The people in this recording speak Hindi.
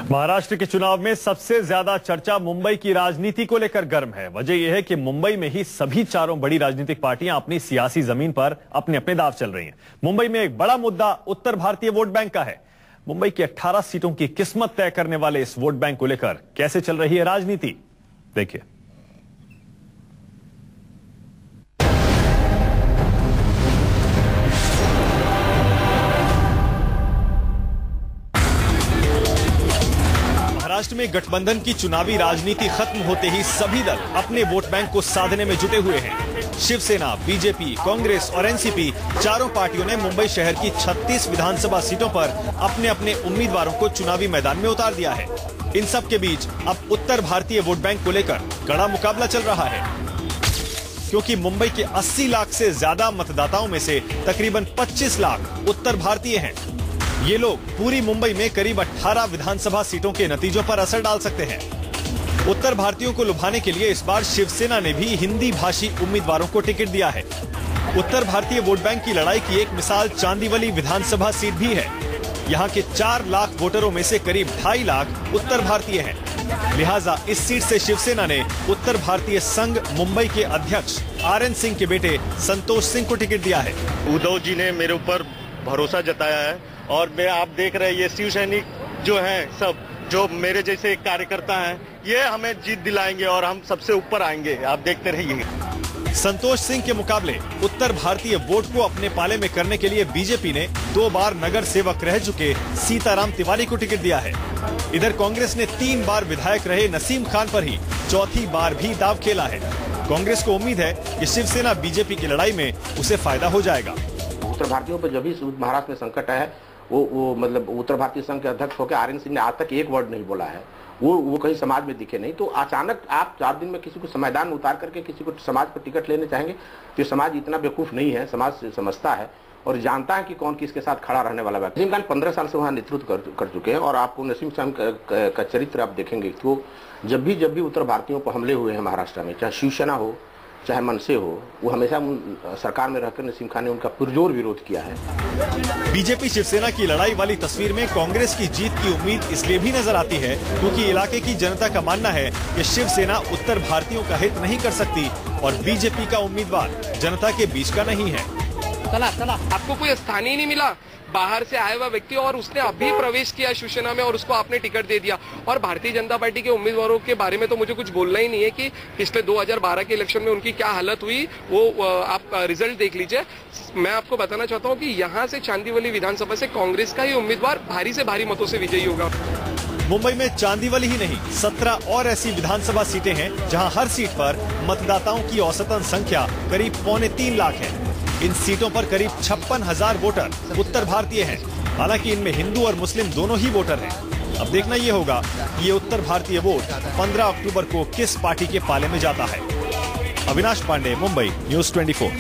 महाराष्ट्र के चुनाव में सबसे ज्यादा चर्चा मुंबई की राजनीति को लेकर गर्म है। वजह यह है कि मुंबई में ही सभी चारों बड़ी राजनीतिक पार्टियां अपनी सियासी जमीन पर अपने अपने दांव चल रही हैं। मुंबई में एक बड़ा मुद्दा उत्तर भारतीय वोट बैंक का है। मुंबई की 18 सीटों की किस्मत तय करने वाले इस वोट बैंक को लेकर कैसे चल रही है राजनीति, देखिए। महाराष्ट्र में गठबंधन की चुनावी राजनीति खत्म होते ही सभी दल अपने वोट बैंक को साधने में जुटे हुए हैं। शिवसेना, बीजेपी, कांग्रेस और एनसीपी चारों पार्टियों ने मुंबई शहर की 36 विधानसभा सीटों पर अपने अपने उम्मीदवारों को चुनावी मैदान में उतार दिया है। इन सब के बीच अब उत्तर भारतीय वोट बैंक को लेकर कड़ा मुकाबला चल रहा है, क्योंकि मुंबई के 80 लाख से ज्यादा मतदाताओं में से तकरीबन 25 लाख उत्तर भारतीय हैं। ये लोग पूरी मुंबई में करीब 18 विधानसभा सीटों के नतीजों पर असर डाल सकते हैं। उत्तर भारतीयों को लुभाने के लिए इस बार शिवसेना ने भी हिंदी भाषी उम्मीदवारों को टिकट दिया है। उत्तर भारतीय वोट बैंक की लड़ाई की एक मिसाल चांदीवली विधानसभा सीट भी है। यहाँ के 4 लाख वोटरों में से करीब 2.5 लाख उत्तर भारतीय हैं। लिहाजा इस सीट से शिवसेना ने उत्तर भारतीय संघ मुंबई के अध्यक्ष RN सिंह के बेटे संतोष सिंह को टिकट दिया है। उद्धव जी ने मेरे ऊपर भरोसा जताया है और मैं आप देख रहे हैं ये शिव सैनिक जो हैं, सब जो मेरे जैसे कार्यकर्ता हैं, ये हमें जीत दिलाएंगे और हम सबसे ऊपर आएंगे। आप देखते रहिए। संतोष सिंह के मुकाबले उत्तर भारतीय वोट को अपने पाले में करने के लिए बीजेपी ने 2 बार नगर सेवक रह चुके सीताराम तिवारी को टिकट दिया है। इधर कांग्रेस ने 3 बार विधायक रहे नसीम खान पर ही चौथी बार भी दांव खेला है। कांग्रेस को उम्मीद है कि शिवसेना बीजेपी की लड़ाई में उसे फायदा हो जाएगा। उत्तर भारतीयों पर जब भी महाराष्ट्र में संकट है, वो मतलब उत्तर भारतीय संघ के अध्यक्ष होकर RN सिंह ने आज तक एक वर्ड नहीं बोला है। वो कहीं समाज में दिखे नहीं। तो अचानक आप 4 दिन में किसी को मैदान में उतार करके किसी को समाज पर टिकट लेने चाहेंगे, तो समाज इतना बेवकूफ नहीं है। समाज समझता है और जानता है कि कौन किसके साथ खड़ा रहने वाला व्यक्ति। नसीम खान 15 साल से वहाँ नेतृत्व कर चुके हैं और आपको नसीम खान का चरित्र आप देखेंगे तो जब भी उत्तर भारतीयों पर हमले हुए हैं महाराष्ट्र में, चाहे शिवसेना हो चाहे मनसे हो, वो हमेशा सरकार में रहकर नसीम खान ने उनका पुरजोर विरोध किया है। बीजेपी शिवसेना की लड़ाई वाली तस्वीर में कांग्रेस की जीत की उम्मीद इसलिए भी नजर आती है क्योंकि इलाके की जनता का मानना है कि शिवसेना उत्तर भारतीयों का हित नहीं कर सकती और बीजेपी का उम्मीदवार जनता के बीच का नहीं है। चला आपको कोई स्थान ही नहीं मिला, बाहर से आया हुआ व्यक्ति और उसने अभी प्रवेश किया शिवसेना में और उसको आपने टिकट दे दिया। और भारतीय जनता पार्टी के उम्मीदवारों के बारे में तो मुझे कुछ बोलना ही नहीं है कि पिछले 2012 के इलेक्शन में उनकी क्या हालत हुई, वो आप रिजल्ट देख लीजिए। मैं आपको बताना चाहता हूँ कि यहाँ से चांदीवली विधानसभा से कांग्रेस का ही उम्मीदवार भारी से भारी मतों से विजयी होगा। मुंबई में चांदीवली ही नहीं 17 और ऐसी विधानसभा सीटें हैं जहां हर सीट पर मतदाताओं की औसतन संख्या करीब 3.25 लाख है। इन सीटों पर करीब 56,000 वोटर उत्तर भारतीय हैं। हालांकि इनमें हिंदू और मुस्लिम दोनों ही वोटर हैं। अब देखना ये होगा कि ये उत्तर भारतीय वोट 15 अक्टूबर को किस पार्टी के पाले में जाता है। अविनाश पांडे, मुंबई, News 24।